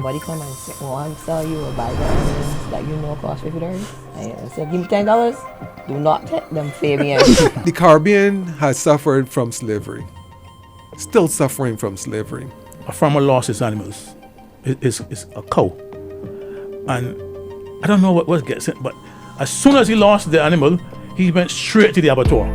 somebody come and say, oh, I'll sell you a bag of onions that you know cost $50. I said, give me $10. Do not take them, Fabian. The Caribbean has suffered from slavery. Still suffering from slavery. A farmer lost his animals. It's a cow. And I don't know what gets it, but as soon as he lost the animal, he went straight to the abattoir.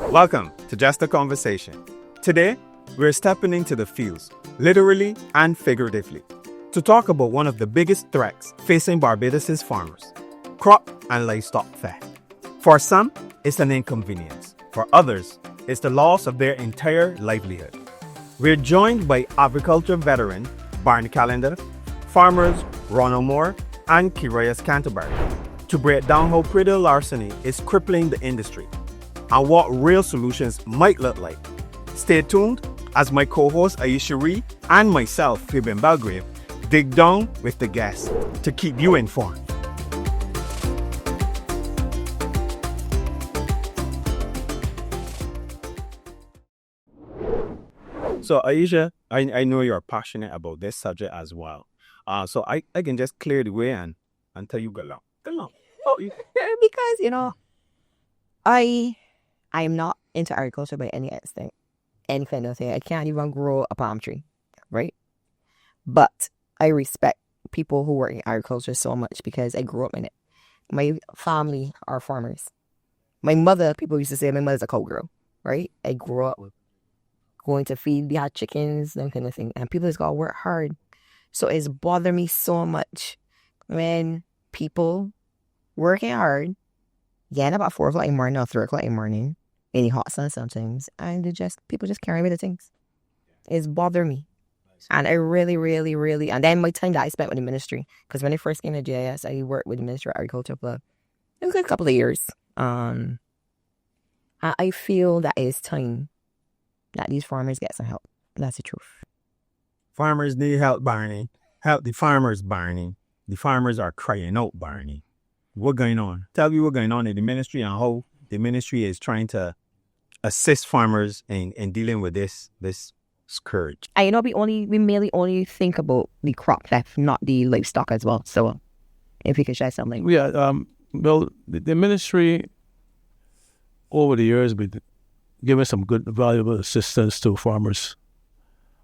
Welcome to Just a Conversation. Today, we're stepping into the fields, literally and figuratively, to talk about one of the biggest threats facing Barbados' farmers, crop and livestock theft. For some, it's an inconvenience. For others, it's the loss of their entire livelihood. We're joined by agriculture veteran Barney Callender, farmers Ronald Moore, and Keriah Scantlebury to break down how predatory larceny is crippling the industry and what real solutions might look like. Stay tuned as my co-host Aisha, Reid, and myself, Fabian Belgrave, dig down with the guests to keep you informed. So Aisha, I know you're passionate about this subject as well. So I can just clear the way and tell you go along. Oh, because, I am not into agriculture by any extent. Any kind of thing. I can't even grow a palm tree, right? But I respect people who work in agriculture so much because I grew up in it. My family are farmers. My mother, people used to say my mother's a cowgirl, right? I grew up going to feed, we had chickens, that kind of thing. And people just gotta work hard. So it's bothered me so much when people working hard, getting about 4 o'clock in the morning or 3 o'clock in the morning, in the hot sun sometimes, and people just carry away the things. It's bothered me. And I really, and then my time that I spent with the ministry, because when I first came to JIS, I worked with the Ministry of Agriculture for it was like a couple of years. I feel that it's time that these farmers get some help. That's the truth. Farmers need help, Barney. Help the farmers, Barney. The farmers are crying out, Barney. What's going on? Tell me what's going on in the ministry and how the ministry is trying to assist farmers in dealing with this scourge. And we mainly only think about the crop theft, not the livestock as well. So if you could share something. Yeah, well, the ministry over the years been giving some good, valuable assistance to farmers.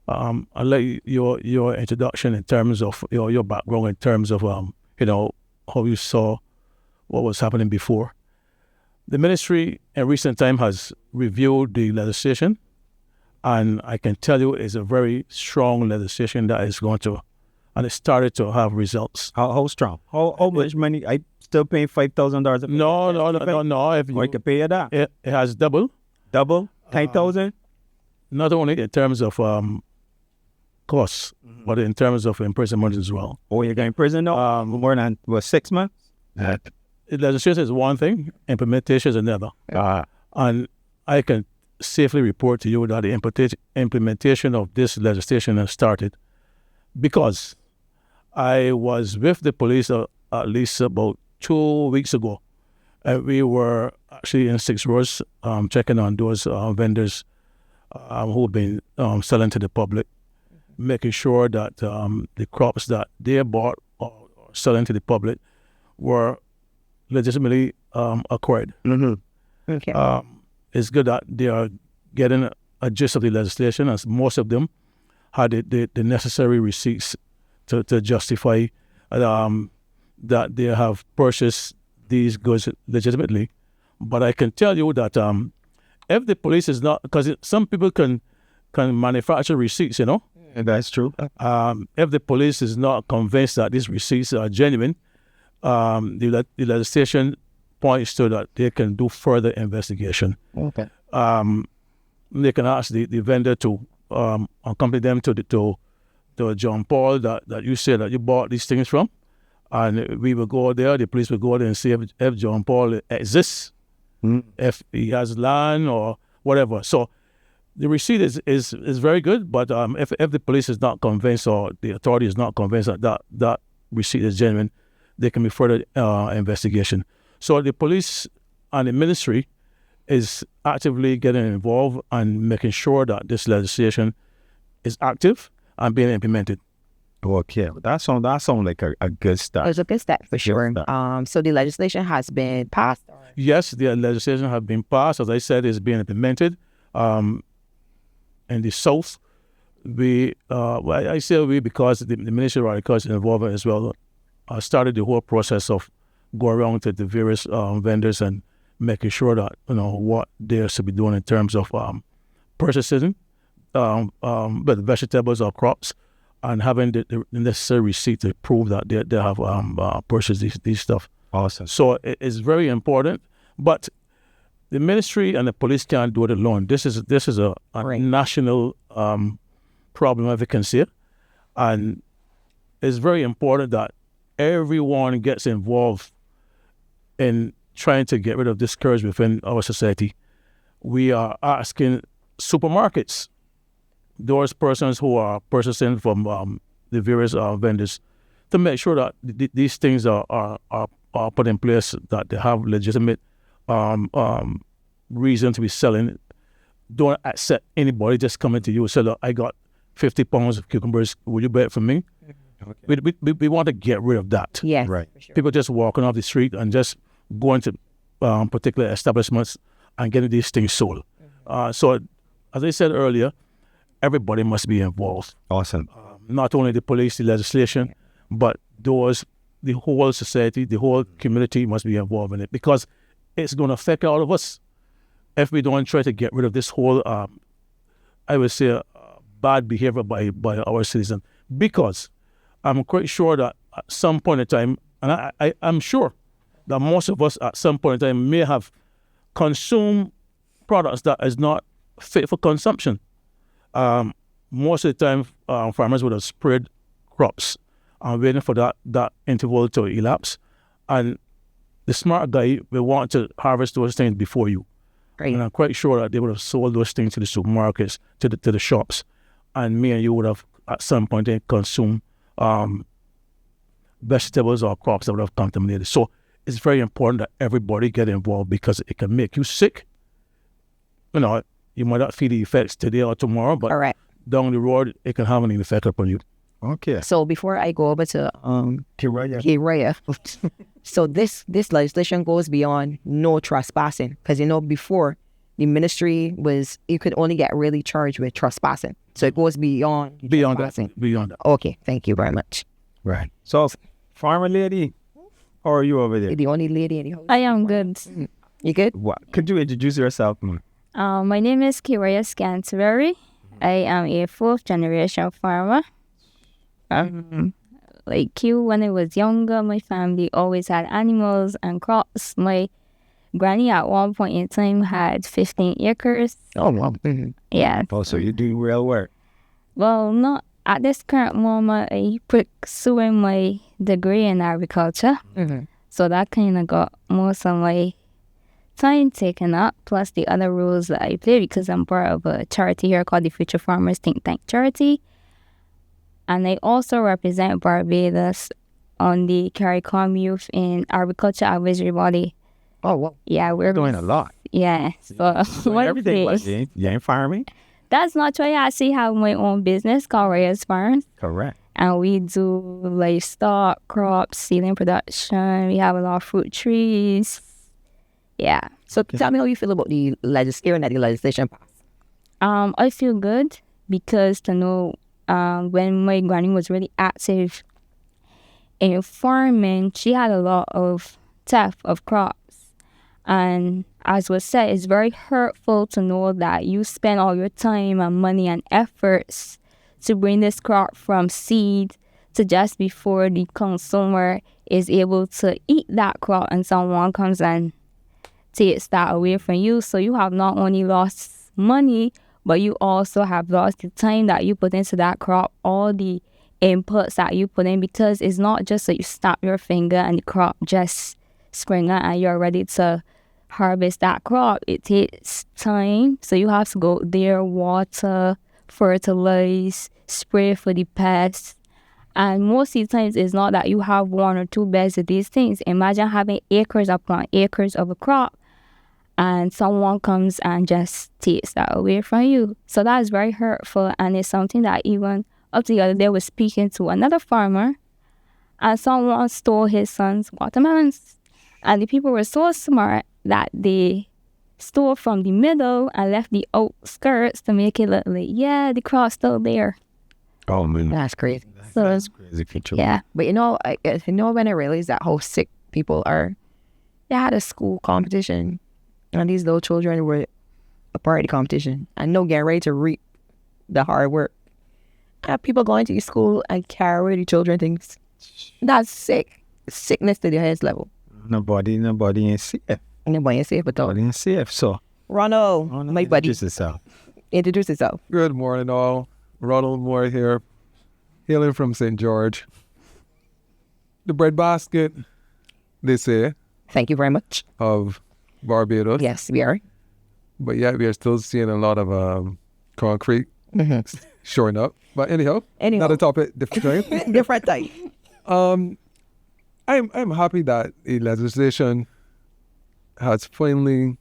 I like your introduction in terms of your background, in terms of how you saw what was happening before. The ministry in recent time has reviewed the legislation, and I can tell you it's a very strong legislation that is going to, and it started to have results. How strong? How much money? I still paying $5,000. No. If you, I can pay you that. It has double, 10,000. Not only in terms of costs, but in terms of imprisonment as well. Oh, you're going to prison now? More than 6 months? Legislation is one thing, implementation is another. And I can safely report to you that the implementation of this legislation has started because I was with the police at least about 2 weeks ago. We were actually in 6 rows checking on those vendors who've been selling to the public, making sure that the crops that they bought or selling to the public were legitimately acquired. Okay. It's good that they are getting a gist of the legislation, as most of them had the necessary receipts to justify that they have purchased these goods legitimately. But I can tell you that if the police is not, because some people can manufacture receipts, And that's true. if the police is not convinced that these receipts are genuine, the legislation points to that they can do further investigation. Okay. They can ask the vendor to accompany them to John Paul that you said that you bought these things from, and we will go there. The police will go there and see if John Paul exists, if he has land or whatever. So the receipt is very good, but if the police is not convinced or the authority is not convinced that receipt is genuine, there can be further investigation. So the police and the ministry is actively getting involved and making sure that this legislation is active and being implemented. Okay, that sounds like a good start. It's a good step for sure. start. So the legislation has been passed. Yes, the legislation has been passed. As I said, it's being implemented. In the South, I say we because the Ministry of Agriculture is involved as well. Started the whole process of going around to the various vendors and making sure that what they should be doing in terms of purchasing, but vegetables or crops, and having the necessary receipt to prove that they have purchased these stuff. Awesome. So it's very important, but the ministry and the police can't do it alone. This is a Right. national problem, if you can see it, and it's very important that everyone gets involved in trying to get rid of this scourge within our society. We are asking supermarkets, those persons who are purchasing from the various vendors, to make sure that these things are put in place, that they have legitimate reason to be selling. Don't accept anybody just coming to you and say, look, I got 50 pounds of cucumbers, will you buy it from me? Okay. We want to get rid of that. Yes, Right. for sure. People just walking off the street and just going to particular establishments and getting these things sold. So, as I said earlier, everybody must be involved. Awesome. Not only the police, the legislation, but the whole society, the whole community must be involved in it, because it's going to affect all of us if we don't try to get rid of this whole, I would say, bad behavior by our citizens. Because I'm quite sure that at some point in time, and I'm sure that most of us at some point in time may have consumed products that is not fit for consumption. Most of the time, farmers would have sprayed crops and waiting for that interval to elapse. And the smart guy will want to harvest those things before you. Right. And I'm quite sure that they would have sold those things to the supermarkets, to the shops. And me and you would have at some point consumed vegetables or crops that would have contaminated. So it's very important that everybody get involved, because it can make you sick. You might not feel the effects today or tomorrow, but All right. down the road, it can have an effect upon you. Okay. So before I go over to Keriah, so this legislation goes beyond no trespassing, because before the ministry was, you could only get really charged with trespassing. So it goes beyond trespassing. Beyond that. Okay, thank you very much. Right. So, farmer lady, how are you over there? You're the only lady in the house. I am good. You good? What? Could you introduce yourself? My name is Keriah Scantlebury. I am a fourth generation farmer. Like you, when I was younger, my family always had animals and crops. My granny at one point in time had 15 acres. Oh, wow. Yeah. Oh, so you do real work. Well, not at this current moment. I pursuing my degree in agriculture. So that kind of got most of my time taken up, plus the other roles that I play, because I'm part of a charity here called the Future Farmers Think Tank Charity. And I also represent Barbados on the CARICOM Youth in Agriculture Advisory Body. Oh, wow. Yeah, we're Doing a lot. Yeah. So Doing everything. one But you ain't farming? that's not true. I actually have my own business called Riah's Farms. Correct. And we do livestock, crops, seedling production. We have a lot of fruit trees. Yeah. So tell me how you feel about the hearing that the legislation passed. I feel good because to know when my granny was really active in farming, she had a lot of theft of crops. And as was said, it's very hurtful to know that you spend all your time and money and efforts to bring this crop from seed to just before the consumer is able to eat that crop and someone comes and takes that away from you. So you have not only lost money, but you also have lost the time that you put into that crop, all the inputs that you put in, because it's not just that you snap your finger and the crop just spring out and you're ready to harvest that crop, it takes time. So you have to go there, water, fertilize, spray for the pests. And most of the times, it's not that you have 1 or 2 beds of these things. Imagine having acres upon acres of a crop, and someone comes and just takes that away from you. So that is very hurtful, and it's something that even up to the other day, I was speaking to another farmer, and someone stole his son's watermelons. And the people were so smart that they stole from the middle and left the outskirts to make it look like, yeah, the crop's still there. Oh, man. That's crazy. So, That's crazy. Picture. yeah. But when I realized that how sick people are, they had a school competition, and these little children were a part of the competition, and no getting ready to reap the hard work. And people going to the school and carry away the children things. That's sick. Sickness to the highest level. Nobody ain't safe. Nobody is safe, but Nobody ain't safe. So, Ronald, my buddy, introduce yourself. Good morning, all. Ronald Moore here, hailing from St. George. The breadbasket, they say, Thank you very much. of Barbados. Yes, we are. But yet we are still seeing a lot of concrete showing up. But anyhow, another topic, different time. Different type. I'm happy that the legislation has finally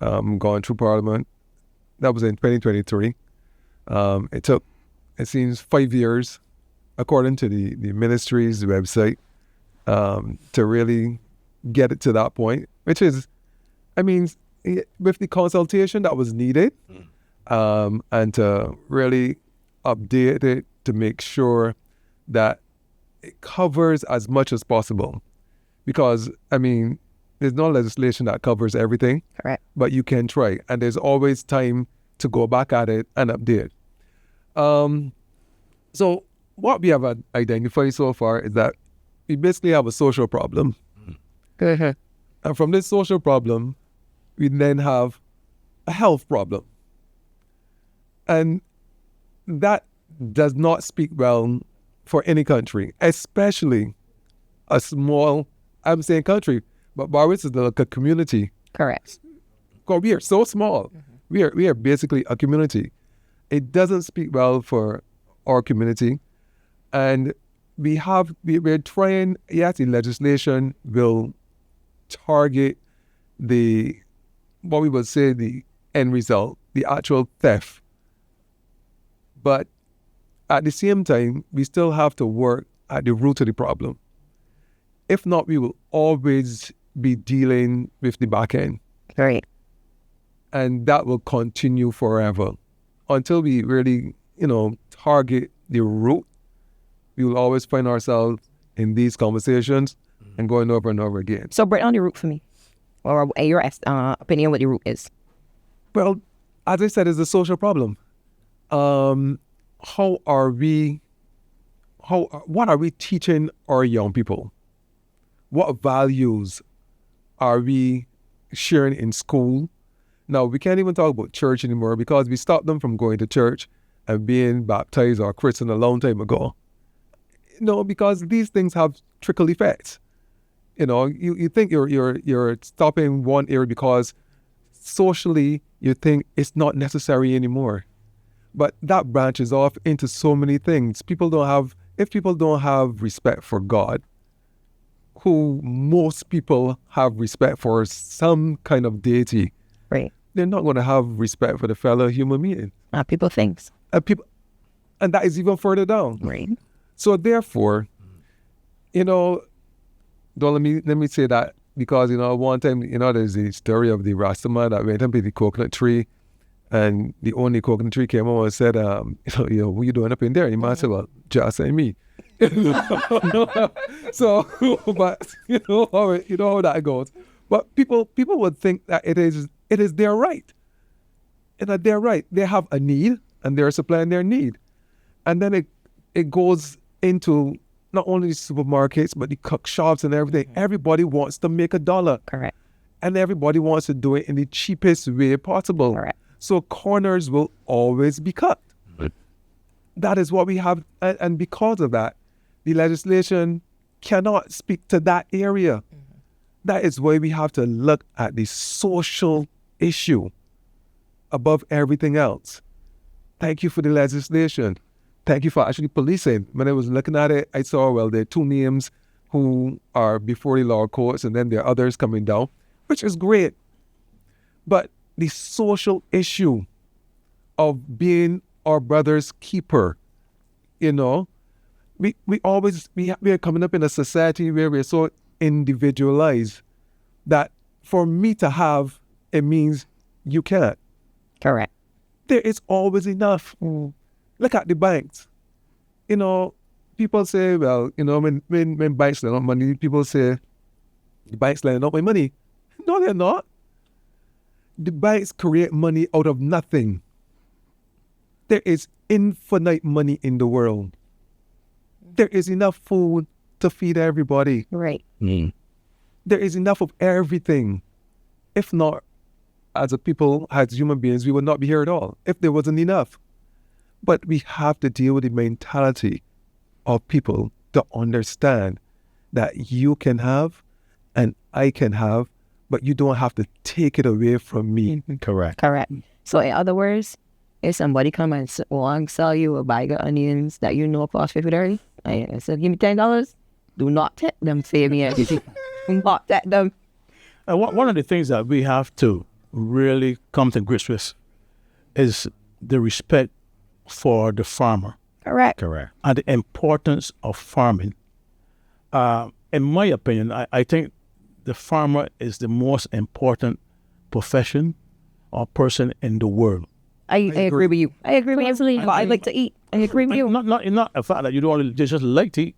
gone through Parliament. That was in 2023. It took, it seems, 5 years, according to the ministry's website, to really get it to that point, which is, I mean, with the consultation that was needed, and to really update it to make sure that it covers as much as possible. Because, I mean, there's no legislation that covers everything. Correct. But you can try. And there's always time to go back at it and update. So what we have identified so far is that we basically have a social problem. Mm-hmm. And from this social problem, we then have a health problem. And that does not speak well for any country, especially a small, I'm saying country, but Barbados is like a community. Correct. Because we are so small. We are basically a community. It doesn't speak well for our community. And we're trying, yes, the legislation will target what we would say the end result, the actual theft. But at the same time, we still have to work at the root of the problem. If not, we will always be dealing with the back end. Right. And that will continue forever. Until we really, target the root, we will always find ourselves in these conversations and going over and over again. So break down the root for me, or your opinion what the root is. Well, as I said, it's a social problem. What are we teaching our young people? What values are we sharing in school? Now, we can't even talk about church anymore because we stopped them from going to church and being baptized or Christian a long time ago. Because these things have trickle effects. You think you're stopping one area because socially you think it's not necessary anymore. But that branches off into so many things. If people don't have respect for God, who most people have respect for some kind of deity, Right. they're not going to have respect for the fellow human being. People things. And that is even further down. Right. So therefore, don't let me say that because, one time, there's the story of the Rastaman that went up in the coconut tree and the only coconut tree came over and said, what you doing up in there? And the man said, well, Jus and me. So, but you know how that goes. But people would think that it is their right. And that they're right. They have a need and they're supplying their need. And then it goes into not only the supermarkets, but the cook shops and everything. Mm-hmm. Everybody wants to make $1. Correct. And everybody wants to do it in the cheapest way possible. Correct. So corners will always be cut. Right. That is what we have. And because of that, the legislation cannot speak to that area. Mm-hmm. That is why we have to look at the social issue above everything else. Thank you for the legislation. Thank you for actually policing. When I was looking at it, I saw, well, there are 2 names who are before the law courts, and then there are others coming down, which is great. But the social issue of being our brother's keeper, we are coming up in a society where we're so individualized that for me to have, it means you can't. Correct. There is always enough. Look at the banks. People say, well, when banks lend out money, people say, the banks lending out my money. No, they're not. The banks create money out of nothing. There is infinite money in the world. There is enough food to feed everybody. Right. There is enough of everything. If not, as a people, as human beings, we would not be here at all if there wasn't enough. But we have to deal with the mentality of people to understand that you can have and I can have, but you don't have to take it away from me. Correct. So in other words, if somebody come and want to sell you a bag of onions that cost $50, I said, give me $10, do not take them, Fabian. Do not take them. One of the things that we have to really come to grips with is the respect for the farmer. Correct. And the importance of farming. In my opinion, I think the farmer is the most important profession or person in the world. I agree with you. I agree with Absolutely. you. But I like to eat. I agree with you. Not a fact that you don't just like to eat.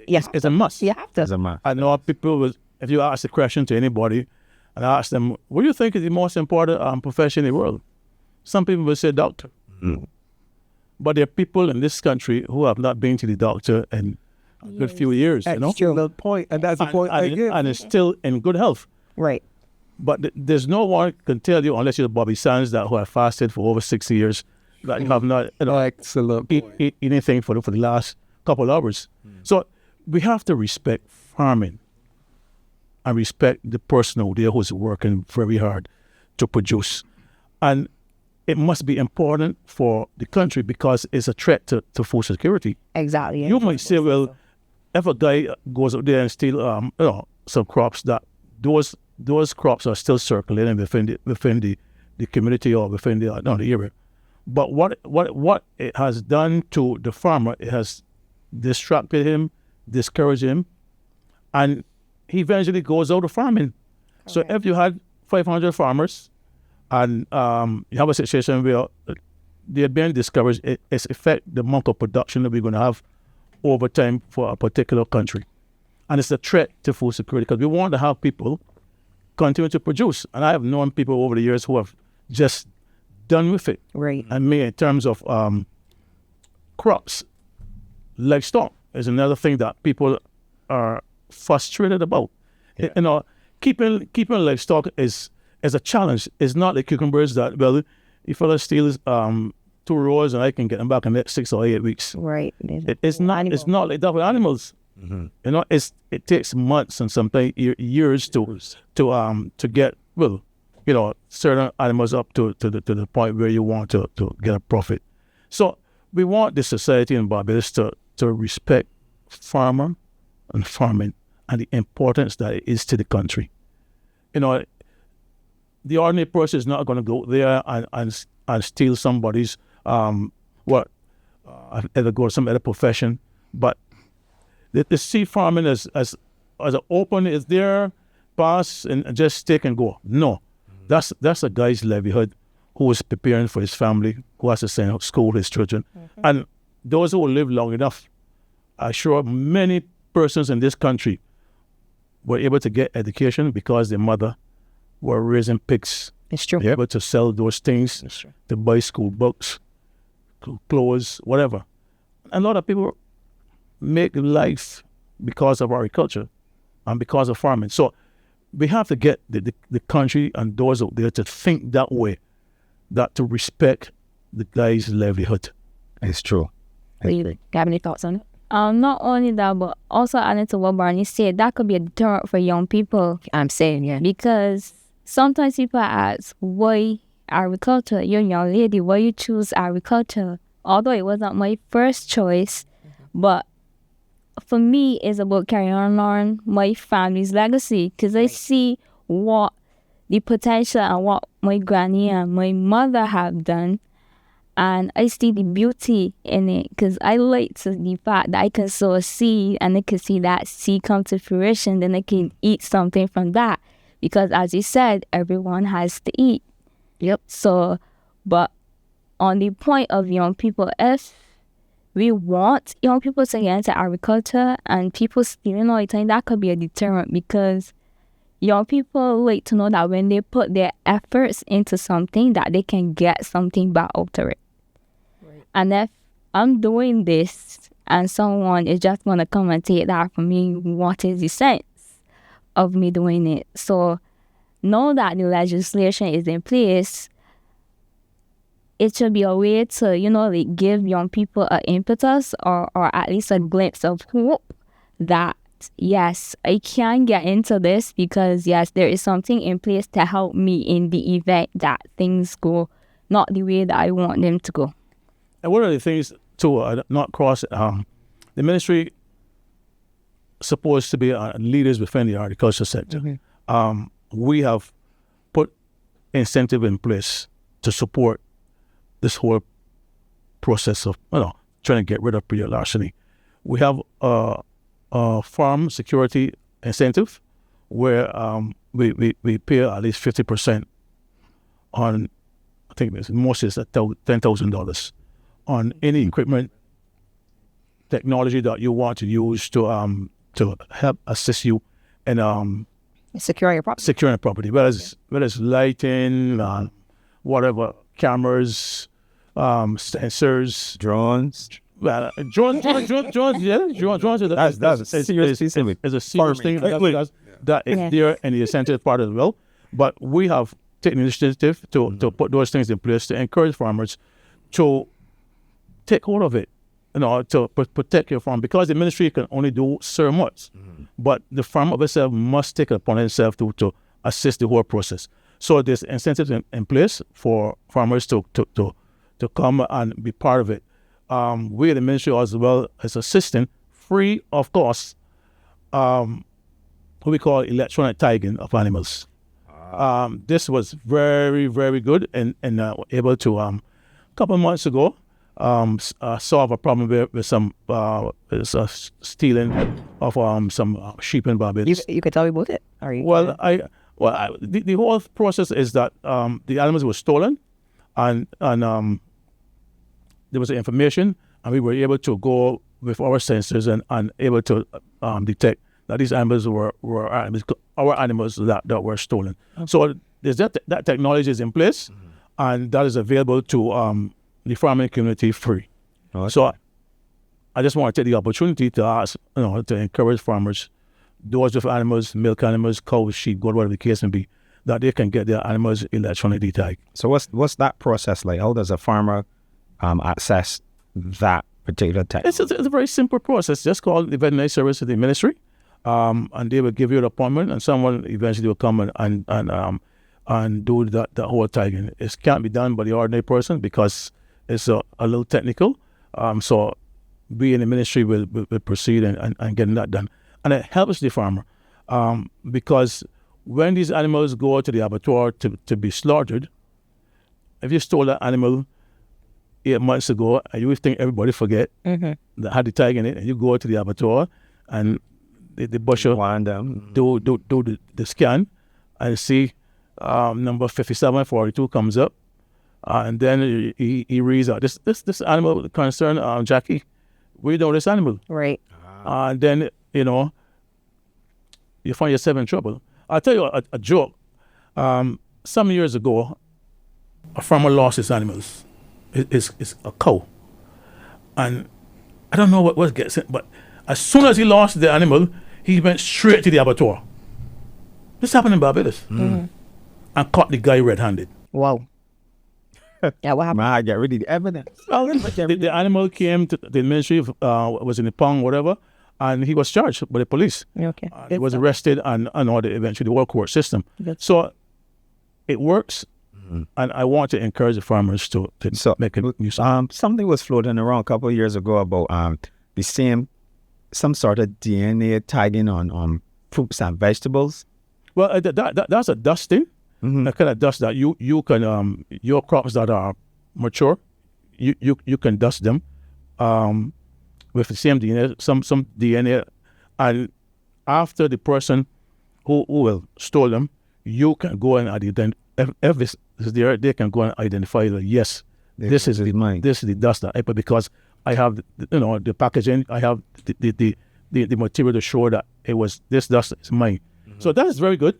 Yes. It's a must. You have to. As a man. I know people, if you ask the question to anybody and ask them, what do you think is the most important profession in the world? Some people will say doctor. But there are people in this country who have not been to the doctor in a good few years, That's the point. And that's the point again. And is still in good health. Right. But there's no one can tell you, unless you're Bobby Sands, that who have fasted for over 60 years, that you have not Excellent. eat anything for the last couple hours. So we have to respect farming and respect the person out there who's working very hard to produce. And it must be important for the country because it's a threat to food security. Exactly. You might say, well, if a guy goes out there and steal some crops, that those crops are still circulating within the community or within the area. But what it has done to the farmer, it has distracted him, discouraged him, and he eventually goes out of farming. Correct. So if you had 500 farmers and you have a situation where they're being discouraged, it's affect the amount of production that we're going to have over time for a particular country. And it's a threat to food security because we want to have people continue to produce. And I have known people over the years who have just done with it. Right. And me, in terms of crops, livestock is another thing that people are frustrated about. Yeah. Keeping livestock is a challenge. It's not like cucumbers that, well, if I steals 2 rows and I can get them back in the next 6 or 8 weeks. Right. It's not like that with animals. Mm-hmm. It takes months and sometimes years to get certain animals up to the point where you want to get a profit. So we want the society in Barbados to respect farmer and farming and the importance that it is to the country. The ordinary person is not going to go there and steal somebody's go to some other profession, but the sea farming as open is there, pass and just take and go. No, that's a guy's livelihood who is preparing for his family, who has to send out school his children, and those who live long enough. I'm sure many persons in this country were able to get education because their mother were raising pigs. It's true. Able to sell those things, to buy school books, clothes, whatever. A lot of people make life because of agriculture and because of farming. So we have to get the country and those out there to think that way, that to respect the guy's livelihood. It's true. Do you have any thoughts on it? Not only that, but also adding to what Barney said, that could be a deterrent for young people. I'm saying, yeah. Because sometimes people ask, why agriculture? You're a young lady, why you choose agriculture? Although it wasn't my first choice, but for me, it's about carrying on my family's legacy. Because I see what the potential and what my granny and my mother have done. And I see the beauty in it, because I like to the fact that I can sow a seed and I can see that seed come to fruition, then I can eat something from that. Because as you said, everyone has to eat. Yep. So, but on the point of young people, if we want young people to get into agriculture and people stealing all the time, that could be a deterrent, because young people like to know that when they put their efforts into something, that they can get something back out of it. Right. And if I'm doing this and someone is just going to come and take that from me, what is the sense of me doing it? So know that the legislation is in place. It should be a way to, like give young people an impetus or at least a glimpse of hope that, yes, I can get into this, because, yes, there is something in place to help me in the event that things go not the way that I want them to go. And one of the things, too, not cross, the ministry supposed to be leaders within the agriculture sector. Mm-hmm. We have put incentive in place to support this whole process of trying to get rid of pre larceny. We have a farm security incentive where we pay at least 50% on, I think most is $10,000 on any equipment, technology that you want to use to help assist you in securing your property. Whether it's lighting, whatever, cameras, sensors, drones. Well, drones, yeah, drones. That's a serious piece of it. It's a serious thing that is there in the incentive part as well. But we have taken initiative to put those things in place to encourage farmers to take hold of it, to protect your farm, because the ministry can only do so much. Mm-hmm. But the farmer itself must take it upon himself to assist the whole process. So there's incentives in place for farmers to come and be part of it. We at the ministry as well as assisting, free of cost, what we call electronic tagging of animals. This was very, very good and able to, a couple of months ago, solve a problem with some stealing of some sheep in Barbados. You could tell me about it? The whole process is that the animals were stolen, and there was information, and we were able to go with our sensors and able to detect that these animals were our animals that were stolen. Okay. So there's that technology is in place, mm-hmm. and that is available to the farming community free. Okay. So I just want to take the opportunity to ask, to encourage farmers, those with animals, milk animals, cows, sheep, goat, whatever the case may be, that they can get their animals electronically tagged. So what's that process like? How does a farmer access that particular tech? It's a very simple process. Just call the veterinary service of the ministry, and they will give you an appointment, and someone eventually will come and do that whole tagging. It can't be done by the ordinary person because it's a little technical. So we in the ministry will proceed and getting that done. And it helps the farmer because when these animals go to the abattoir to be slaughtered, if you stole that animal 8 months ago, and you would think everybody forget that had the tag in it, and you go to the abattoir and the butcher do the scan and see number 5742 comes up, and then he reads out this animal concern, Jackie, we know this animal, right? And then you find yourself in trouble. I'll tell you a joke. Some years ago, a farmer lost his animals. It's a cow, and I don't know what gets it, but as soon as he lost the animal, he went straight to the abattoir. This happened in Barbados, and caught the guy red-handed. Wow! Yeah, what happened? Man, I get rid of the evidence. Well, the animal came to the ministry, was in the pond, whatever, and he was charged by the police. Okay. He was arrested and eventually the world court system. Good. So it works, and I want to encourage the farmers to So, make it use. something was floating around a couple of years ago about the same, some sort of DNA tagging on fruits and vegetables. Well, that's a dusting. The kind of dust that you can your crops that are mature, you can dust them with the same DNA, some DNA, and after the person who will store them, you can go and identify. If this is there, they can go and identify that yes, this is mine. This is the dust that I put because I have the packaging, I have the material to show that it was this dust is mine. So that is very good.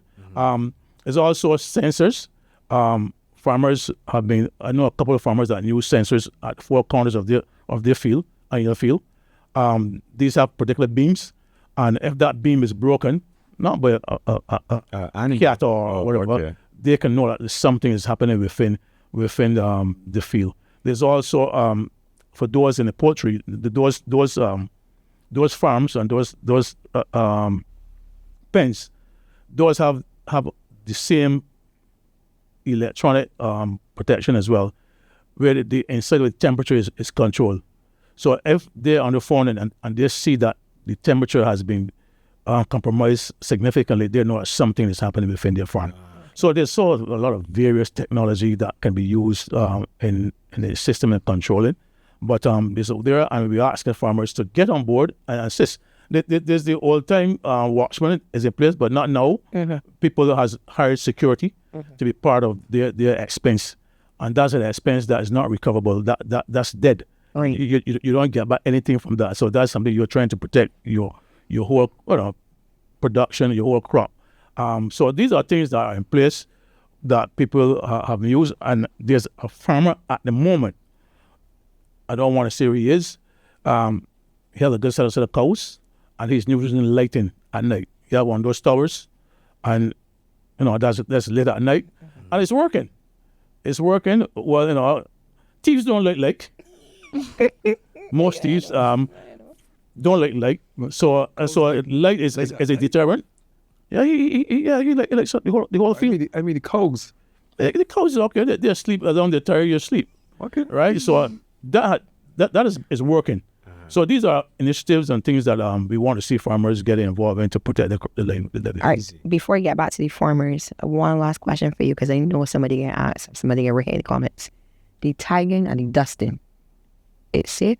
There's also sensors. Farmers have been. I know a couple of farmers that use sensors at 4 corners of their field, in your field. These have particular beams, and if that beam is broken, not by a cat or whatever, okay. they can know that something is happening within the field. There's also for those in the poultry, those farms and those pens, those have the same electronic protection as well, where the inside of the temperature is controlled. So if they're on the phone and they see that the temperature has been compromised significantly, they know that something is happening within their farm. So there's a lot of various technology that can be used in the system and controlling. But there's out there, and we're asking farmers to get on board and assist. There's the old-time watchman is in place, but not now. People that has hired security to be part of their expense, and that's an expense that is not recoverable. That's dead. Right. You don't get back anything from that. So that's something you're trying to protect your whole production, your whole crop. So these are things that are in place that people have used, and there's a farmer at the moment. I don't want to say who he is. He has a good set of cows, and he's using lighting at night. He has one of those towers, and that's lit at night, and it's working. It's working. Well, thieves don't like. Most thieves don't like light. So light is a deterrent. Yeah, he likes the whole field. I mean the cows. The cows is okay. They sleep around the entire year sleep. Okay. Right. So that is working. So these are initiatives and things that we want to see farmers get involved in to protect the land. All right. Before we get back to the farmers, one last question for you, because I know somebody can ask, somebody can write in the comments. The tagging and the dusting, it's safe?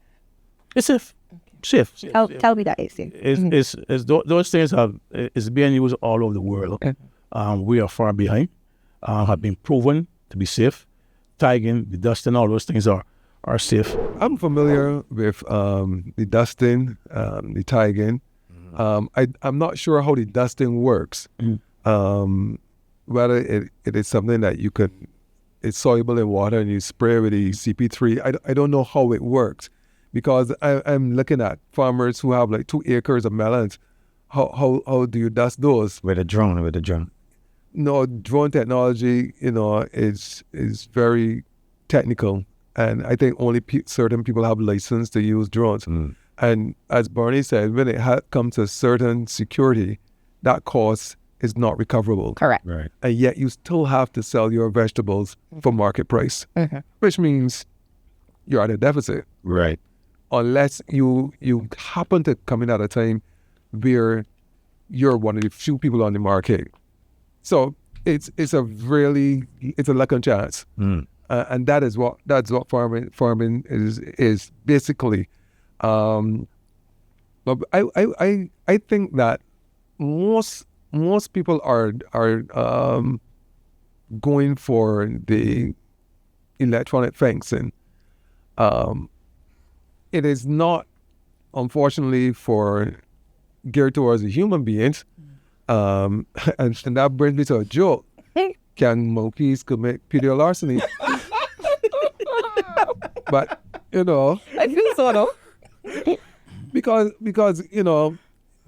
It's safe. Safe. Tell me that it's safe. Those things is being used all over the world. Okay. We are far behind. Have been proven to be safe. Tagging, the dusting, all those things are safe. I'm familiar with the dusting, the tagging. I'm not sure how the dusting works. Whether it is something that you could, it's soluble in water and you spray with the CP3. I don't know how it works, because I'm looking at farmers who have like 2 acres of melons. How do you dust those? With a drone. No, drone technology, is very technical. And I think only certain people have license to use drones. And as Barney said, when it comes to certain security, that cost is not recoverable. Correct. Right. And yet you still have to sell your vegetables for market price, which means you're at a deficit. Right. Unless you happen to come in at a time where you're one of the few people on the market. So it's a luck chance. And that's what farming is basically. But I think that most people are going for the electronic fencing. It is not, unfortunately, geared towards the human beings. And that brings me to a joke. Can monkeys commit pedal larceny? But I feel so though. because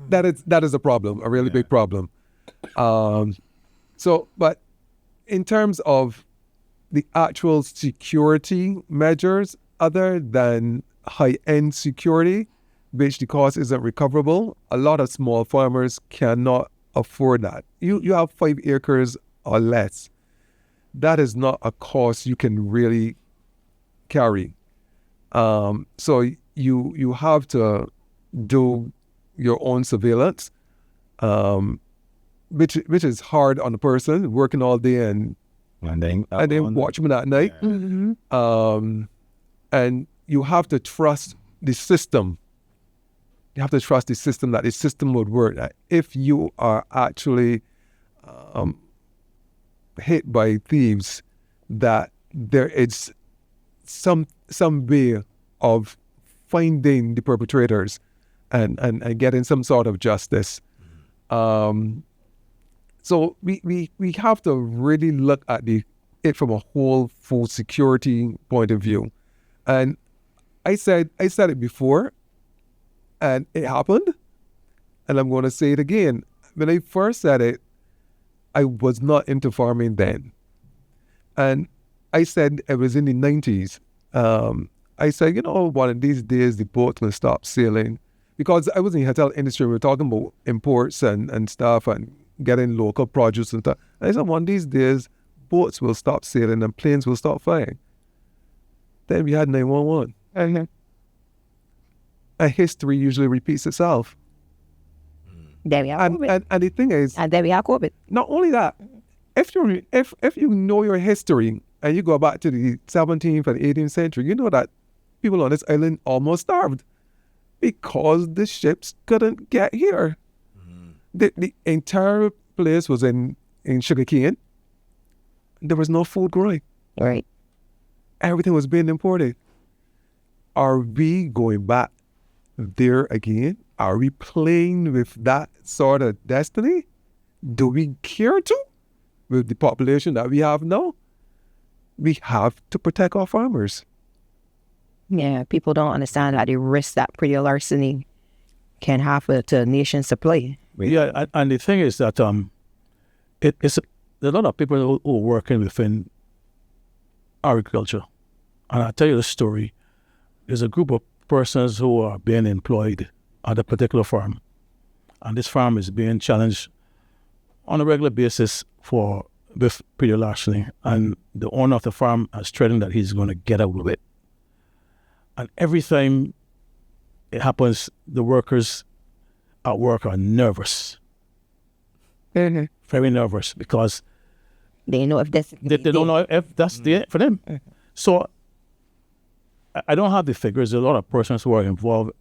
that is a problem, a really big problem. But in terms of the actual security measures, other than high-end security, which the cost isn't recoverable, a lot of small farmers cannot afford that. You have 5 acres or less. That is not a cost you can really carry. So you have to do your own surveillance, which is hard on a person working all day and then watch them at night. And you have to trust the system. You have to trust the system, that the system would work. That if you are actually hit by thieves, that there is some way of finding the perpetrators and getting some sort of justice. So we have to really look at it from a whole food security point of view. And I said it before, and it happened, and I'm going to say it again. When I first said it, I was not into farming then. And I said it was in the 90s. I said, one of these days the boat will stop sailing. Because I was in the hotel industry, we were talking about imports and stuff and getting local produce and stuff. And I said, one of these days, boats will stop sailing and planes will stop flying. Then we had 911. And history usually repeats itself. There we are. And the thing is, And there we are COVID. not only that, if you know your history and you go back to the 17th and 18th century, you know that people on this island almost starved because the ships couldn't get here. The entire place was in sugarcane. There was no food growing. Right. Everything was being imported. Are we going back there again? Are we playing with that sort of destiny? Do we care to? With the population that we have now, we have to protect our farmers. Yeah, people don't understand that the risk that pre-larceny can have to nation's supply. Yeah, and the thing is that there's a lot of people who are working within agriculture. And I'll tell you the story. There's a group of persons who are being employed at a particular farm. And this farm is being challenged on a regular basis with pre-larceny. And the owner of the farm has threatened that he's going to get out of it. And every time it happens, the workers at work are nervous. Very nervous, because They know if that's they don't know if that's the for them. So I don't have the figures. There's a lot of persons who are involved,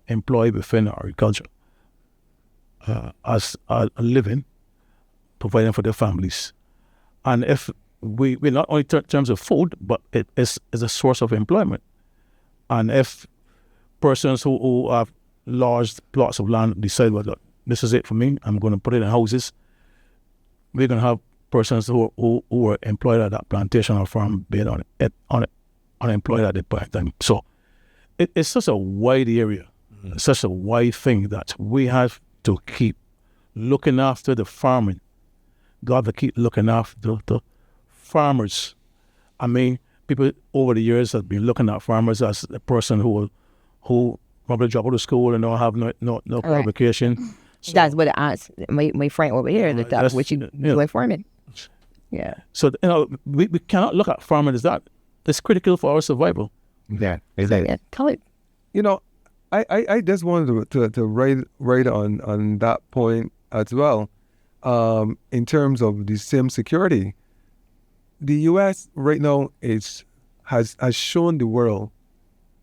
employed within agriculture as a living, providing for their families. And if we not only in terms of food, but it is a source of employment. And if persons who have large plots of land decide, well, look, this is it for me, I'm going to put it in houses, we're going to have persons who are employed at that plantation or farm being unemployed at the point in time. So it's such a wide area, such a wide thing that we have to keep looking after the farming. Got to keep looking after the farmers. I mean, people over the years have been looking at farmers as a person who probably drop out of school and don't have no qualification. So, that's what my friend over here looked up, which you like farming. Yeah. So we cannot look at farming as that. It's critical for our survival. Yeah, exactly. Yeah, tell it. I just wanted to write on that point as well. In terms of the same security, the U.S. right now has shown the world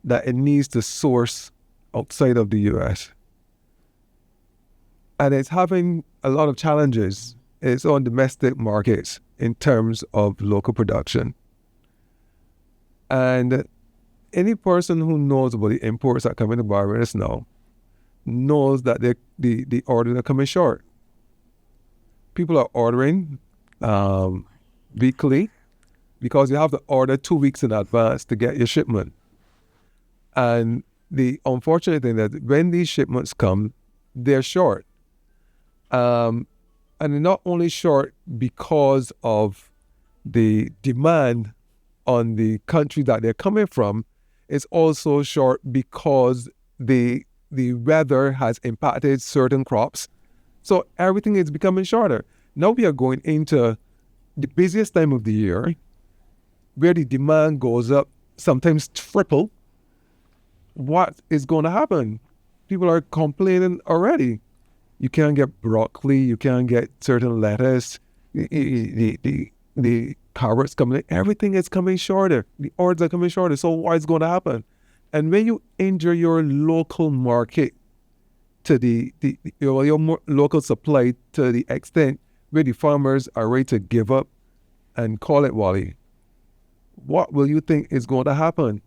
that it needs to source outside of the U.S. And it's having a lot of challenges in its own domestic markets in terms of local production. And any person who knows about the imports that come into Barbados now knows that the orders are coming short. People are ordering weekly because you have to order 2 weeks in advance to get your shipment. And the unfortunate thing that when these shipments come, they're short. And they're not only short because of the demand on the country that they're coming from is also short because the weather has impacted certain crops. So everything is becoming shorter. Now we are going into the busiest time of the year where the demand goes up, sometimes triple. What is going to happen? People are complaining already. You can't get broccoli, you can't get certain lettuce, the carrots coming in, everything is coming shorter. The orders are coming shorter. So what is going to happen? And when you injure your local market to your local supply to the extent where the farmers are ready to give up and call it Wally, what will you think is going to happen?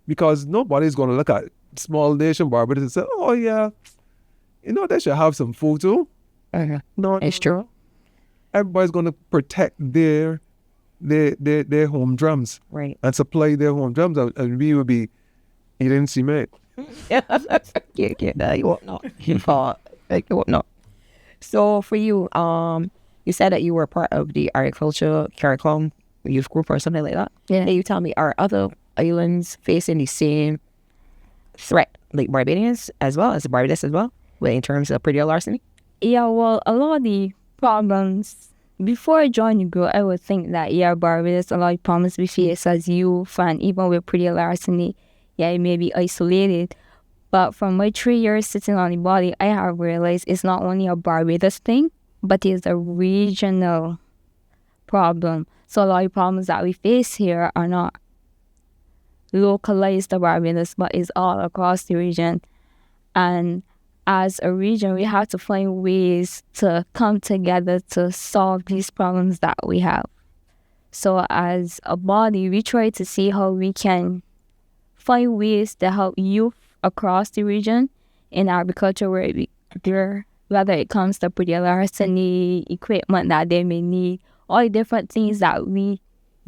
Because nobody's going to look at small nation Barbados and say, oh yeah, they should have some food too. No, It's true. everybody's going to protect their home drums, Right. and supply their home drums, and we will be eating cement. Yeah, you won't know. You won't know. So for you, you said that you were part of the agriculture curriculum youth group or something like that. Yeah. Can you tell me, are other islands facing the same threat like Barbados as well in terms of predial larceny? Yeah, well, a lot of the problems, before I joined the group, I would think that, Barbados, a lot of problems we face as youth, and even with predial larceny, it may be isolated. But from my 3 years sitting on the body, I have realized it's not only a Barbados thing, but it's a regional problem. So a lot of problems that we face here are not localized to Barbados, but it's all across the region. And as a region, we have to find ways to come together to solve these problems that we have. So as a body, we try to see how we can find ways to help youth across the region in agriculture, whether it comes to predial larceny, equipment that they may need, all the different things that we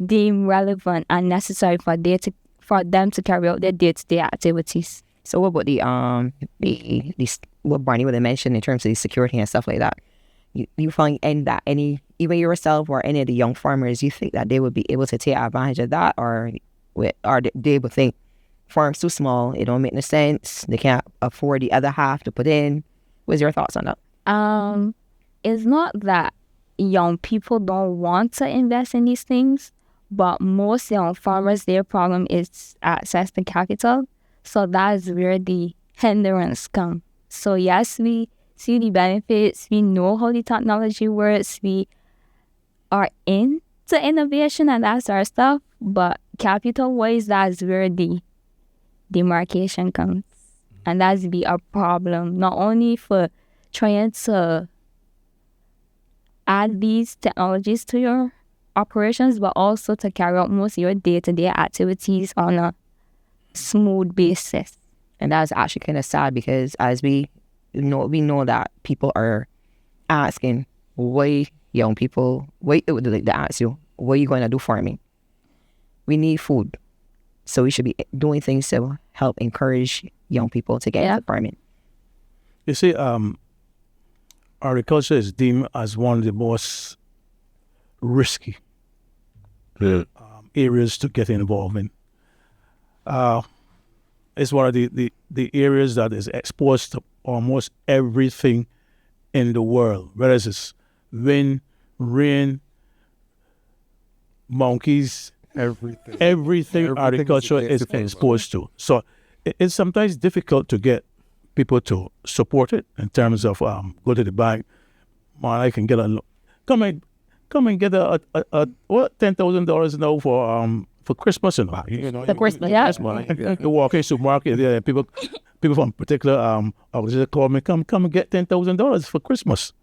deem relevant and necessary for them to carry out their day-to-day activities. So what about the what Barney would have mentioned in terms of the security and stuff like that? You find even yourself or any of the young farmers, you think that they would be able to take advantage of that, or they would think farms too small, it don't make no sense, they can't afford the other half to put in? What's your thoughts on that? It's not that young people don't want to invest in these things, but most young farmers, their problem is access to capital. So that's where the hindrance comes. So yes, we see the benefits, we know how the technology works, we are into innovation and that's our stuff, but capital-wise, that's where the demarcation comes. And that's be a problem, not only for trying to add these technologies to your operations, but also to carry out most of your day-to-day activities on a smooth basis. And that's actually kind of sad, because as we know that people are asking why young people, they ask you, what are you going to do farming? We need food. So we should be doing things to help encourage young people to get into farming. You see, agriculture is deemed as one of the most risky areas to get involved in. It's one of the areas that is exposed to almost everything in the world, whether it's wind, rain, monkeys, everything agriculture is exposed to. So it's sometimes difficult to get people to support it in terms of go to the bank. Man, I can get come and get a $10,000 now for Christmas and For Christmas, yeah. You walk in supermarket there, people from particular organizations call me, come and get $10,000 for Christmas.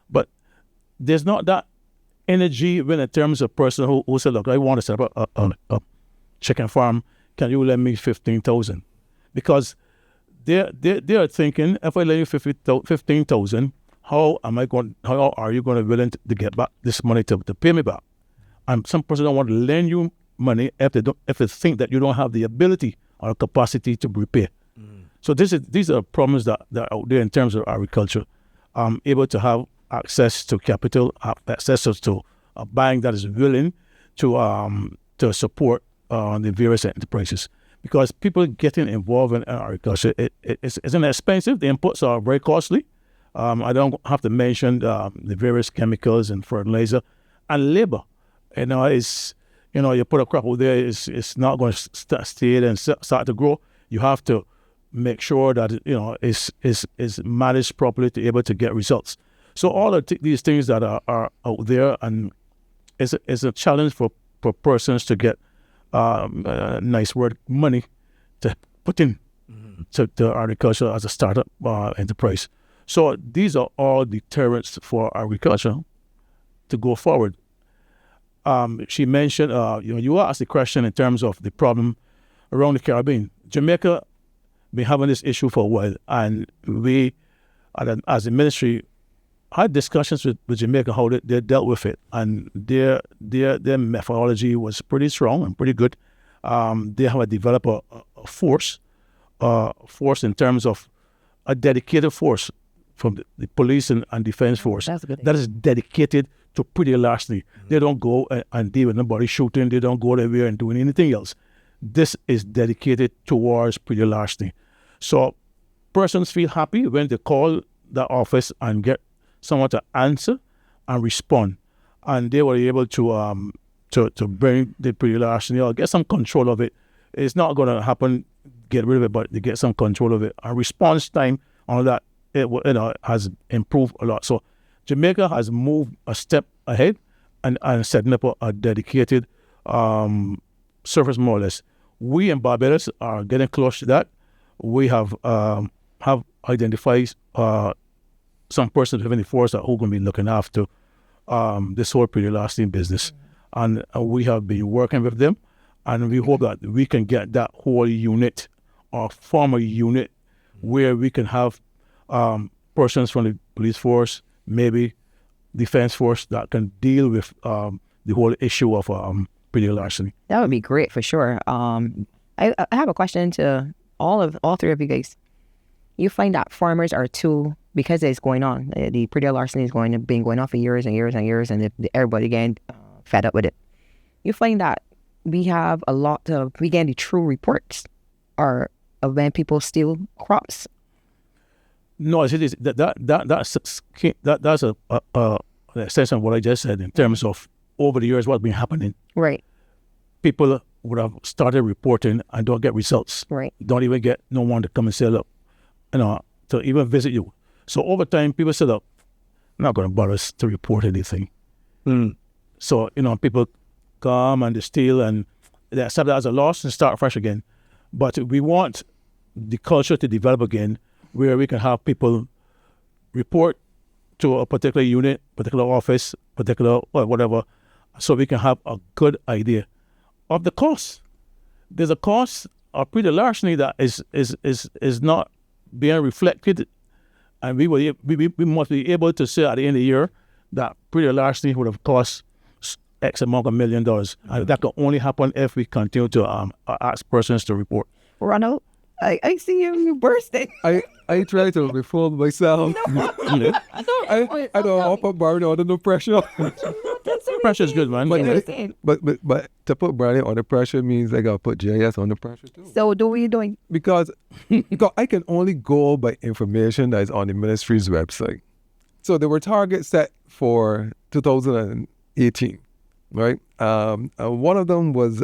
But there's not that energy when in terms of person who said, look, I want to set up a chicken farm. Can you lend me $15,000? Because they're thinking, if I lend you $15,000, how are you going to be willing to get back this money to pay me back? And some person don't want to lend you money if they think that you don't have the ability or capacity to repay. So these are problems that are out there in terms of agriculture. Able to have access to capital, access to a bank that is willing to support the various enterprises, because people getting involved in agriculture, it's expensive. The inputs are very costly. I don't have to mention the various chemicals and fertilizer and labor. You put a crop out there, it's not going to stay there and start to grow. You have to make sure that it's managed properly to be able to get results. So all of these things that are out there, and it's a challenge for persons to get nice word money to put in to agriculture as a startup enterprise. So these are all deterrents for agriculture to go forward. She mentioned, you asked the question in terms of the problem around the Caribbean. Jamaica been having this issue for a while, and we, as a ministry, had discussions with Jamaica how they dealt with it, and their methodology was pretty strong and pretty good. They have developed a force in terms of a dedicated force from the police and defense force that is dedicated to pretty larceny. They don't go and deal with nobody shooting. They don't go there and doing anything else. This is dedicated towards pretty larceny. So persons feel happy when they call the office and get someone to answer and respond, and they were able to bring the pretty larceny or get some control of it. It's not going to happen, get rid of it, but they get some control of it. And response time on that, it has improved a lot. So Jamaica has moved a step ahead and setting up a dedicated service, more or less. We in Barbados are getting close to that. We have identified some persons within the force that are going to be looking after this whole pretty lasting business. And we have been working with them, and we hope that we can get that whole unit or form a unit where we can have persons from the police force, maybe defense force, that can deal with the whole issue of pretty larceny. That would be great for sure. I have a question to all three of you guys. You find that farmers are too, because it's going on, the pretty larceny is been going on for years and years and years, and everybody getting fed up with it. You find that we get the true reports or of when people steal crops. No, it is that's an extension of what I just said in terms of over the years what's been happening. Right. People would have started reporting and don't get results. Right. Don't even get no one to come and say, look, to even visit you. So over time, people said, look, I'm not going to bother us to report anything. So, people come and they steal and they accept that as a loss and start fresh again. But we want the culture to develop again, where we can have people report to a particular unit, particular office, particular whatever, so we can have a good idea of the cost. There's a cost of pretty larceny that is not being reflected, and we must be able to say at the end of the year that pretty larceny would have cost X amount of $1 million. And that can only happen if we continue to ask persons to report. Ronald, I see you bursting. I try to reform myself. I don't put Barney under no pressure. Pressure is good, man. But to put Barney under pressure means I gotta put JS under pressure too. So what are you doing? Because I can only go by information that is on the ministry's website. So there were targets set for 2018, right? One of them was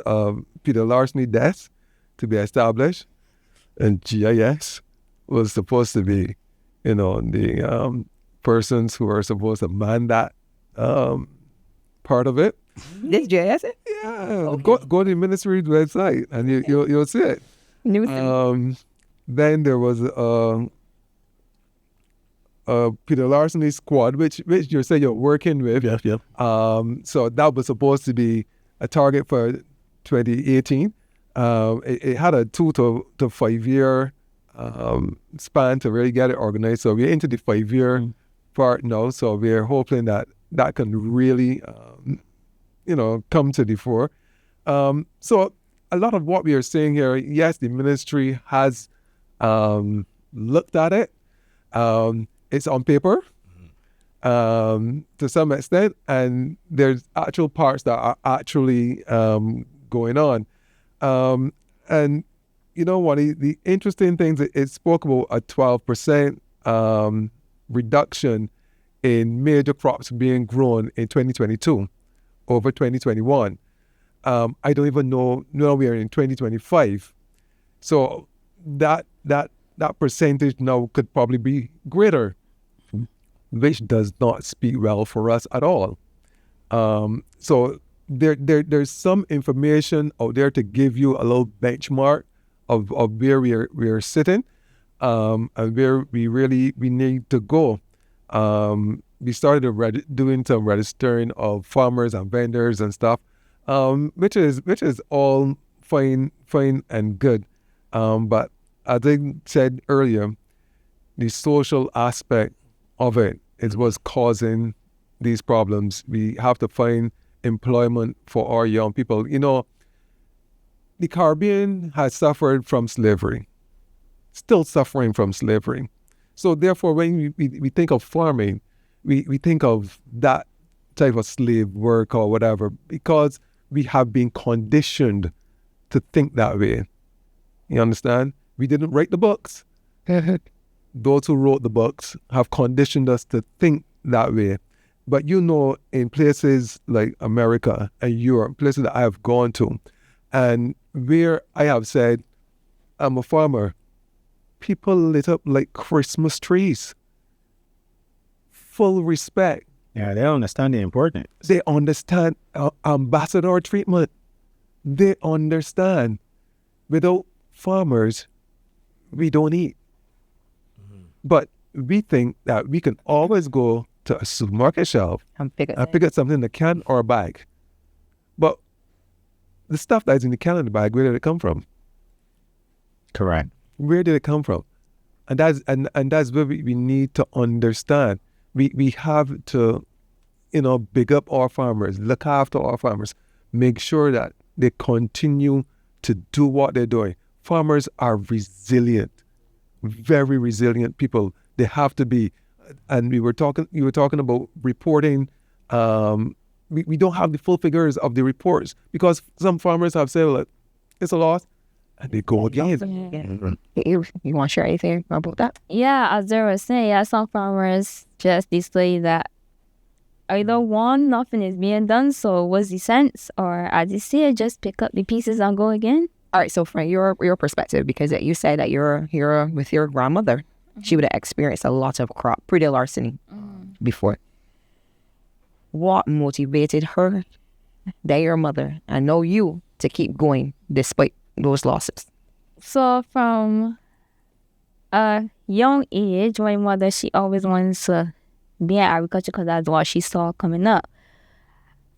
Peter larceny deaths to be established, and GIS was supposed to be, the persons who are supposed to man that part of it. This GIS? Yeah. Okay. Go to the ministry's website and you'll see it. Then there was a Peter larceny squad, which you say you're working with. Yeah. So that was supposed to be a target for 2018. It had a 2 to 5 year span to really get it organized. So we're into the 5 year part now. So we're hoping that can really, come to the fore. So a lot of what we are saying here, yes, the ministry has looked at it. It's on paper. to some extent, and there's actual parts that are actually going on. And you know what? The interesting things, it spoke about a 12% reduction in major crops being grown in 2022 over 2021. I don't even know. Now we are in 2025, so that percentage now could probably be greater, which does not speak well for us at all. So there's some information out there to give you a little benchmark of where we're sitting, and where we need to go. We started doing some registering of farmers and vendors and stuff, which is all fine and good. But as I said earlier, the social aspect of it is what's causing these problems. We have to find employment for our young people. You know, the Caribbean has suffered from slavery, still suffering from slavery. So therefore, when we think of farming, we think of that type of slave work or whatever, because we have been conditioned to think that way. You understand? We didn't write the books. Those who wrote the books have conditioned us to think that way. But you know, in places like America and Europe, places that I have gone to, and where I have said, I'm a farmer, people lit up like Christmas trees. Full respect. Yeah, they understand the importance. They understand ambassador treatment. They understand. Without farmers, we don't eat. But we think that we can always go to a supermarket shelf And pick and pick up something in the can or a bag. But the stuff that's in the can and the bag, where did it come from? Correct. Where did it come from? And that's where we need to understand. We have to, big up our farmers, look after our farmers, make sure that they continue to do what they're doing. Farmers are resilient, very resilient people. They have to be. And you were talking about reporting. We don't have the full figures of the reports, because some farmers have said, well, it's a loss, and they go again. You want to share anything about that? Yeah, as they were saying, yeah, some farmers just display that either one, nothing is being done, so what's the sense? Or as you say, just pick up the pieces and go again. All right, so from your perspective, because you said that you're here with your grandmother, she would have experienced a lot of crop larceny before. What motivated her, that your mother, and now you, to keep going despite those losses? So from a young age, my mother, she always wants to be in agriculture because that's what she saw coming up.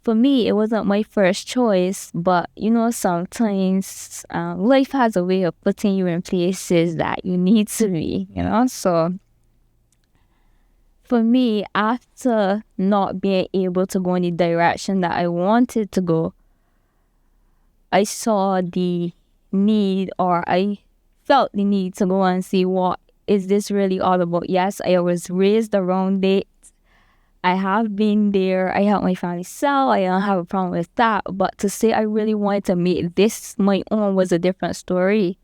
For me, it wasn't my first choice, but sometimes life has a way of putting you in places that you need to be, So for me, after not being able to go in the direction that I wanted to go, I saw the need, or I felt the need to go and see what is this really all about. Yes, I was raised around it. I have been there. I helped my family sell. I don't have a problem with that. But to say I really wanted to make this my own was a different story.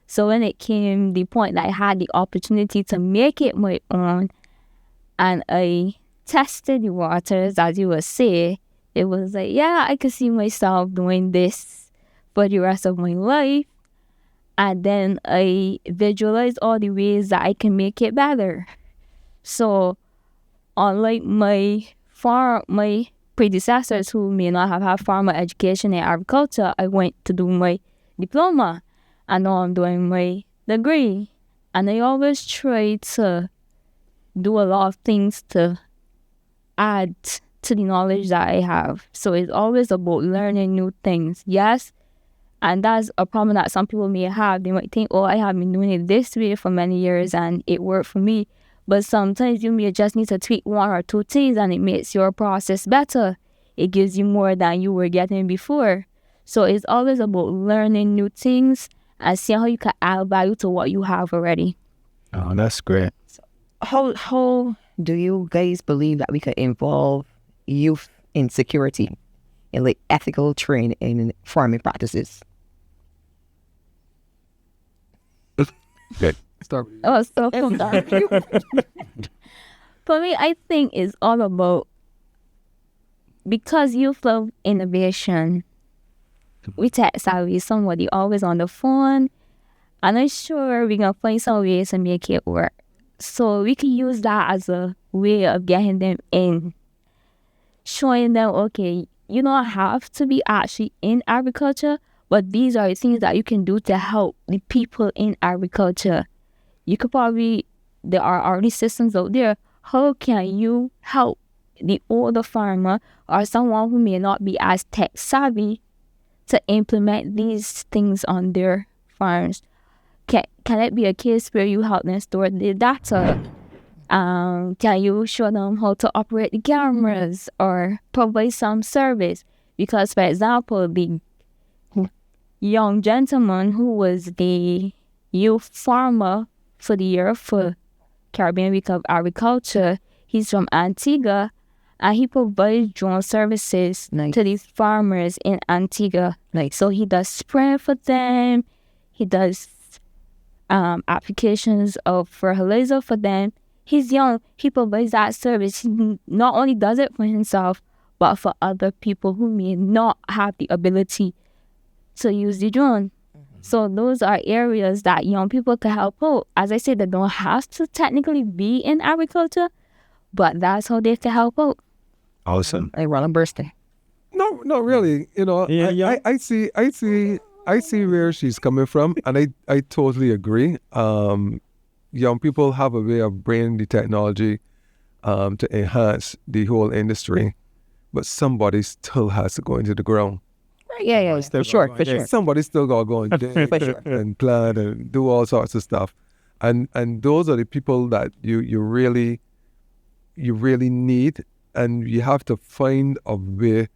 So when it came the point that I had the opportunity to make it my own, and I tested the waters, as you would say, it was like, yeah, I could see myself doing this for the rest of my life. And then I visualized all the ways that I can make it better. So unlike my predecessors who may not have had farmer education in agriculture, I went to do my diploma, and now I'm doing my degree. And I always try to do a lot of things to add to the knowledge that I have. So it's always about learning new things. Yes, and that's a problem that some people may have. They might think, oh, I have been doing it this way for many years and it worked for me. But sometimes you may just need to tweak one or two things and it makes your process better. It gives you more than you were getting before. So it's always about learning new things and seeing how you can add value to what you have already. Oh, that's great. How Do you guys believe that we could involve youth in security and like ethical training in farming practices? Good. Start with you. Oh, so for me, I think it's all about, because youth love innovation. We tech savvy, somebody always on the phone. I'm not sure we're gonna find some ways to make it work. So we can use that as a way of getting them in, showing them, okay, you don't have to be actually in agriculture, but these are the things that you can do to help the people in agriculture. You could probably, there are already systems out there. How can you help the older farmer or someone who may not be as tech savvy to implement these things on their farms? Can it be a case where you help them store the data? Can you show them how to operate the cameras or provide some service? Because, for example, the young gentleman who was the youth farmer for the year for Caribbean Week of Agriculture, he's from Antigua, and he provides drone services to these farmers in Antigua. So he does spraying for them, he does applications of fertilizer for them. He's young, he provides that service. He not only does it for himself, but for other people who may not have the ability to use the drone. So those are areas that young people can help out. As I said, they don't have to technically be in agriculture, but that's how they can help out. Awesome. Like Ronald Bursting. No, not really. You know, Yeah. I see where she's coming from, and I totally agree. Young people have a way of bringing the technology to enhance the whole industry, but somebody still has to go into the ground. Yeah. For sure. Somebody still got to go and dig For sure. and plant and do all sorts of stuff, and those are the people that you really need, and you have to find a way.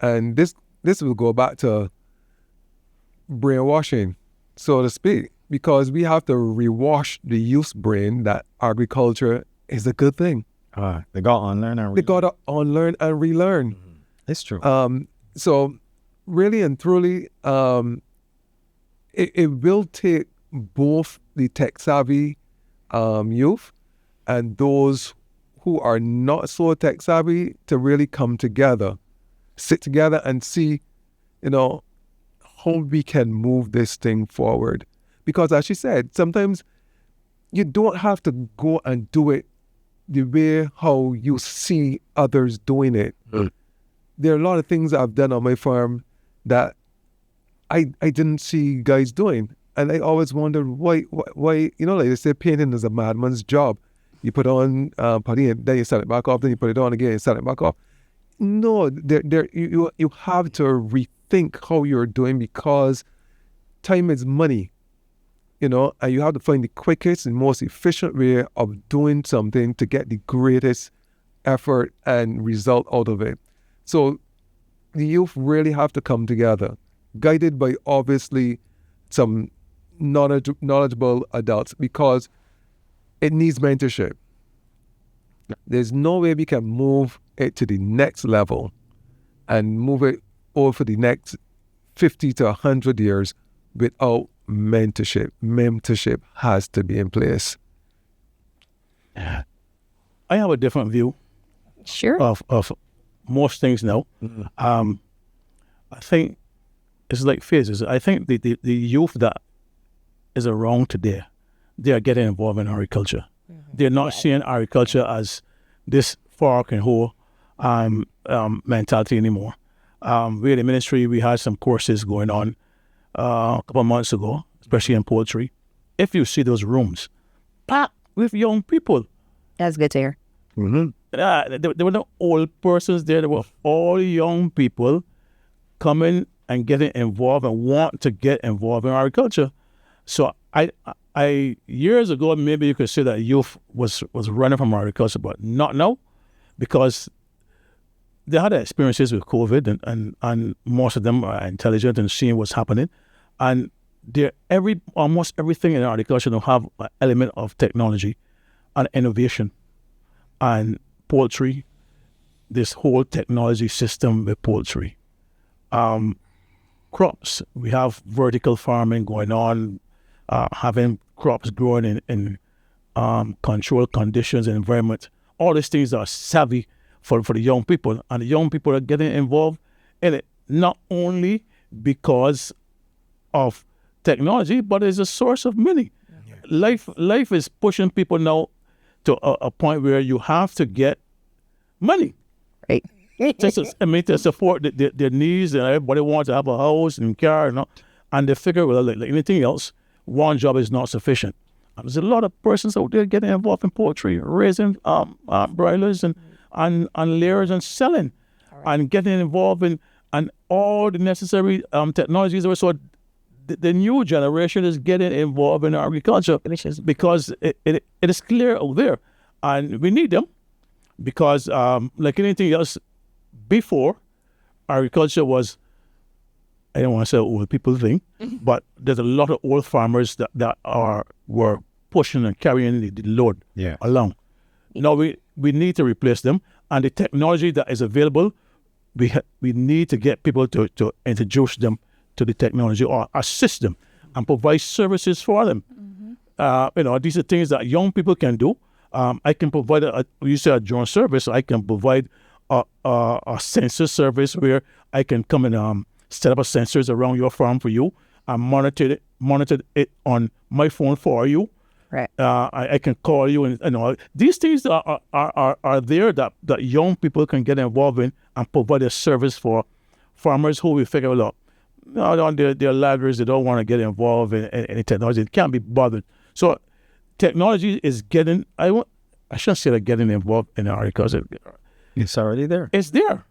And this will go back to brainwashing, so to speak, because we have to rewash the youth's brain that agriculture is a good thing. They got to unlearn and They got to unlearn and relearn. It's true. So really and truly, it will take both the tech savvy youth and those who are not so tech savvy to really come together, sit together and see, how we can move this thing forward. Because as she said, sometimes you don't have to go and do it the way how you see others doing it. There are a lot of things I've done on my farm that I didn't see guys doing. And I always wondered why, like they say, painting is a madman's job. You put on putty and then you set it back off, then you put it on again and set it back off. No, you have to rethink how you're doing, because time is money, and you have to find the quickest and most efficient way of doing something to get the greatest effort and result out of it. So the youth really have to come together, guided by obviously some knowledgeable adults, because it needs mentorship. There's no way we can move it to the next level and move it over for the next 50 to 100 years without mentorship. Mentorship has to be in place. I have a different view Sure. of most things now. I think it's like phases. I think the youth that is around today, they are getting involved in agriculture. They're not seeing agriculture as this fork and hoe mentality anymore. We at the ministry, we had some courses going on a couple of months ago, especially in poultry. If you see those rooms packed with young people, That's good to hear. there were no old persons there. There were all young people coming and getting involved and want to get involved in agriculture. So I years ago, maybe you could say that youth was running from agriculture, but not now, because they had experiences with COVID, and most of them are intelligent and seeing what's happening, and almost everything in agriculture will have an element of technology and innovation. and poultry, this whole technology system with poultry. Crops, we have vertical farming going on, having crops growing in controlled conditions and environment. All these things are savvy for the young people, and the young people are getting involved in it, not only because of technology, but it's a source of money. Life is pushing people now to a point where you have to get money. Right. To support their needs, and everybody wants to have a house and car, and they figure, well, like anything else, one job is not sufficient. And there's a lot of persons out there getting involved in poultry, raising broilers and layers and selling, and getting involved in and all the necessary technologies. So the new generation is getting involved in agriculture because it is clear out there, and we need them because like anything else, before agriculture was, I don't want to say old people thing, but there's a lot of old farmers that were pushing and carrying the load along. Now we need to replace them, and the technology that is available, we need to get people to introduce them to the technology or assist them and provide services for them. These are things that young people can do. I can provide a drone service. I can provide a sensor service where I can come and set up a sensors around your farm for you and monitor it on my phone for you. Right. I can call you, and these things are there that young people can get involved in and provide a service for farmers who we figure out, they're laggards, they don't want to get involved in any technology. It can't be bothered. So technology is getting, I shouldn't say that getting involved in agriculture. It's already there. It's there.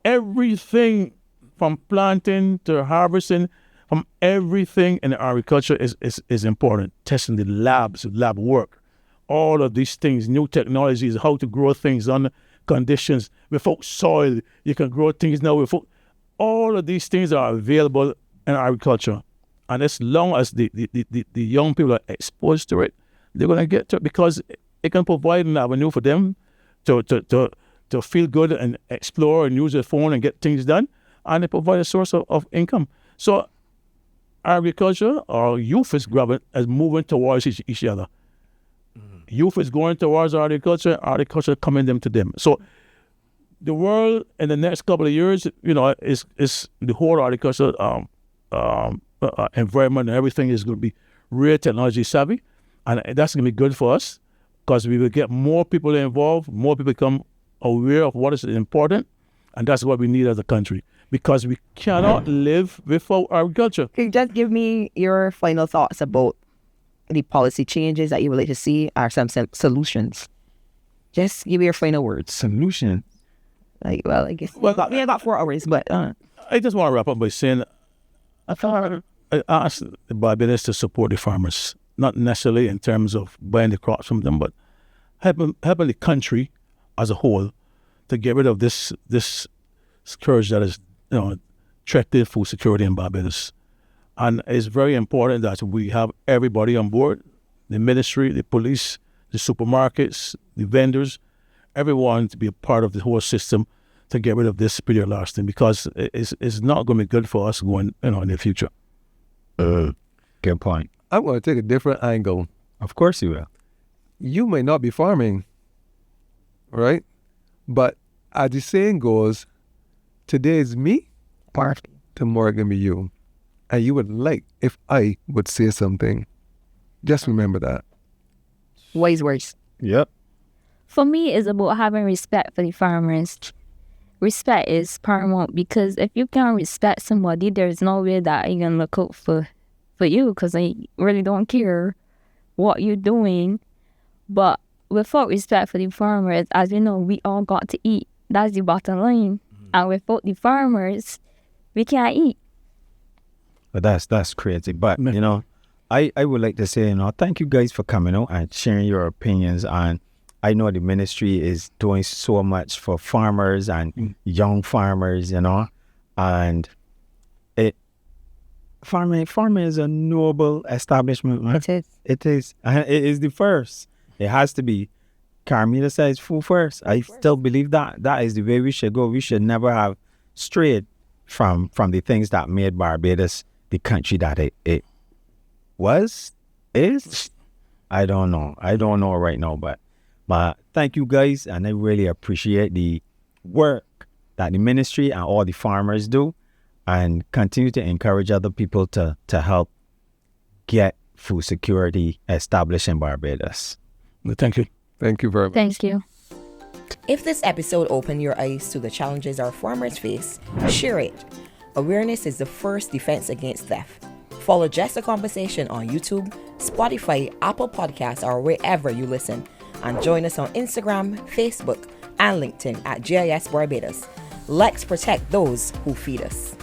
Everything from planting to harvesting, from everything in agriculture is important. Testing the labs, lab work, all of these things, new technologies, how to grow things under conditions without soil. You can grow things now without. All of these things are available in agriculture, and as long as the young people are exposed to it, they're going to get to it because it can provide an avenue for them to feel good and explore and use their phone and get things done, and it provides a source of income. So agriculture or youth is moving towards each other. Youth is going towards agriculture coming to them. So the world in the next couple of years, is the whole agriculture environment and everything is going to be real technology savvy, and that's going to be good for us because we will get more people involved, more people become aware of what is important, and that's what we need as a country because we cannot live without agriculture. Can you just give me your final thoughts about the policy changes that you would like to see or some solutions? Just give me your final words. Solution? I guess we have about 4 hours, but I just want to wrap up by saying I asked the Barbadians to support the farmers, not necessarily in terms of buying the crops from them, but helping the country as a whole to get rid of this scourge that is threatening food security in Barbados. And it's very important that we have everybody on board, the ministry, the police, the supermarkets, the vendors, everyone to be a part of the whole system to get rid of this pretty lasting because it's not going to be good for us going in the future. Good point. I'm going to take a different angle. Of course you will. You may not be farming, right? But as the saying goes, today is me, tomorrow going to be you. And you would like if I would say something. Just remember that. wise words. Yep. For me, it's about having respect for the farmers. Respect is paramount because if you can't respect somebody, there's no way that you're going to look out for you because they really don't care what you're doing. But without respect for the farmers, as you know, we all got to eat. That's the bottom line. And without the farmers, we can't eat. But that's crazy. But, I would like to say, thank you guys for coming out and sharing your opinions. And I know the ministry is doing so much for farmers and young farmers, and farming is a noble establishment. Man. It is. It is. It is the first. It has to be Carmela says food first. I still believe that is the way we should go. We should never have strayed from the things that made Barbados the country that it is. I don't know right now, but thank you guys, and I really appreciate the work that the ministry and all the farmers do, and continue to encourage other people to help get food security established in Barbados. Thank you. Thank you very much. Thank you. If this episode opened your eyes to the challenges our farmers face, share it. Awareness is the first defense against theft. Follow Just a Conversation on YouTube, Spotify, Apple Podcasts, or wherever you listen. And join us on Instagram, Facebook, and LinkedIn at GIS Barbados. Let's protect those who feed us.